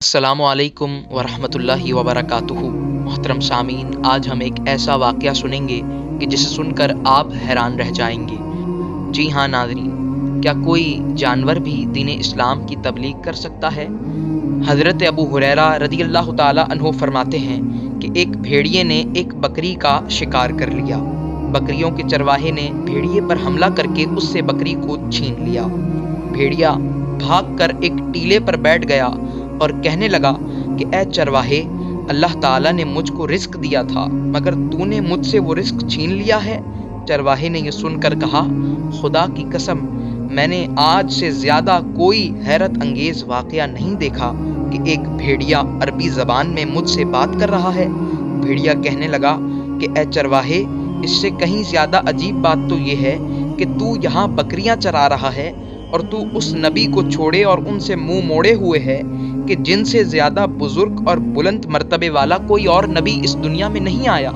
अस्सलामु अलैकुम वरहमतुल्लाहि वबरकातुहू। मोहतरम सामीन, आज हम एक ऐसा वाक़या सुनेंगे कि जिसे सुनकर आप हैरान रह जाएंगे। जी हाँ नाज़रीन, क्या कोई जानवर भी दीन इस्लाम की तबलीग कर सकता है? हज़रत अबू हुरैरा रज़ियल्लाहु ताला अन्हु फरमाते हैं कि एक भेड़िए ने एक बकरी का शिकार कर लिया। बकरियों के चरवाहे ने भेड़िए पर हमला करके उससे बकरी को छीन लिया। भेड़िया भागकर एक टीले पर बैठ गया और कहने लगा कि ऐ चरवाहे, अल्लाह ताला ने मुझको रिस्क दिया था, मगर तूने मुझसे वो रिस्क छीन लिया है। चरवाहे ने ये सुनकर कहा, खुदा की कसम, मैंने आज से ज़्यादा कोई हैरत अंगेज़ वाक़या नहीं देखा कि एक भेड़िया अरबी ज़बान में मुझसे बात कर रहा है। भेड़िया कहने लगा कि ऐ चरवाहे, इससे कहीं ज़्यादा अजीब बात तो ये है कि तू यहाँ बकरियाँ चरा रहा है और तू उस नबी को छोड़े और उनसे मुंह मोड़े हुए है कि जिनसे ज़्यादा बुजुर्ग और बुलंद मर्तबे वाला कोई और नबी इस दुनिया में नहीं आया।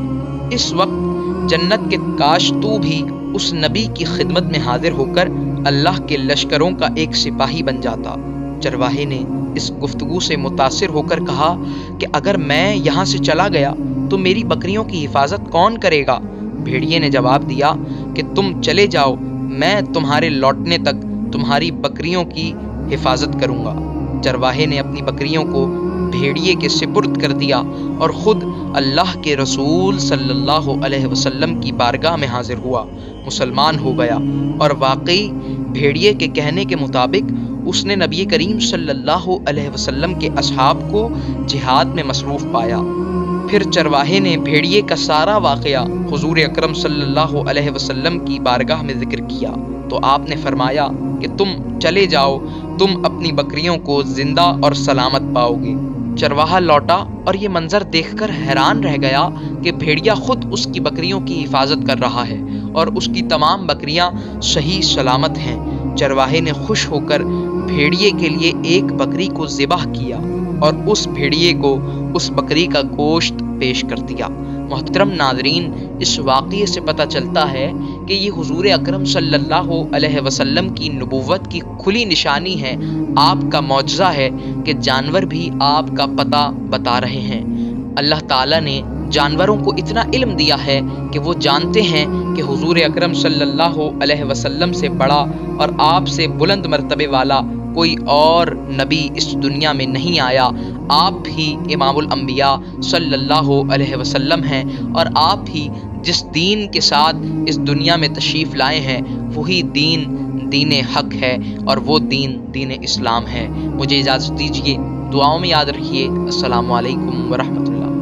इस वक्त जन्नत के काश तू भी उस नबी की खिदमत में हाजिर होकर अल्लाह के लश्करों का एक सिपाही बन जाता। चरवाहे ने इस गुफ्तगू से मुतासिर होकर कहा कि अगर मैं यहाँ से चला गया तो मेरी बकरियों की हिफाजत कौन करेगा? भेड़िए ने जवाब दिया कि तुम चले जाओ, मैं तुम्हारे लौटने तक तुम्हारी बकरियों की हिफाजत करूंगा। चरवाहे ने अपनी बकरियों को भेड़िए के सिपुर्द कर दिया और ख़ुद अल्लाह के रसूल सल्लल्लाहु अलैहि वसल्लम की बारगाह में हाजिर हुआ, मुसलमान हो गया और वाकई भेड़िए के कहने के मुताबिक उसने नबी करीम सल्लल्लाहु अलैहि वसल्लम के असहाब को जिहाद में मसरूफ़ पाया। फिर चरवाहे ने भेड़िए का सारा वाक़या हुज़ूर अकरम सल्लल्लाहु अलैहि वसल्लम की बारगाह में ज़िक्र किया तो आपने फरमाया कि तुम चले जाओ, तुम अपनी बकरियों को जिंदा और सलामत पाओगे। चरवाहा लौटा और ये मंजर देखकर हैरान रह गया कि भेड़िया खुद उसकी बकरियों की हिफाजत कर रहा है और उसकी तमाम बकरियां सही सलामत हैं। चरवाहे ने खुश होकर भेड़िए के लिए एक बकरी को ज़िबाह किया और उस भेड़िए को उस बकरी का गोश्त पेश कर दिया। मोहतरम नाज़रीन, इस वाक़ये से पता चलता है कि ये हुज़ूर अकरम सल्लल्लाहु अलैहि वसल्लम की नबुव्वत की खुली निशानी है, आपका मौजज़ा है कि जानवर भी आपका पता बता रहे हैं। अल्लाह ताला ने जानवरों को इतना इल्म दिया है कि वो जानते हैं कि हुज़ूर अकरम सल्लल्लाहु अलैहि वसल्लम से बड़ा और आपसे बुलंद मर्तबे वाला कोई और नबी इस दुनिया में नहीं आया। आप ही इमामुल अंबिया सल्लल्लाहु अलैहि वसल्लम हैं और आप ही जिस दीन के साथ इस दुनिया में तशरीफ़ लाए हैं वही दीन हक है और वो दीन इस्लाम है। मुझे इजाज़त दीजिए, दुआओं में याद रखिए। अस्सलामु अलैकुम वरहमतुल्लाह।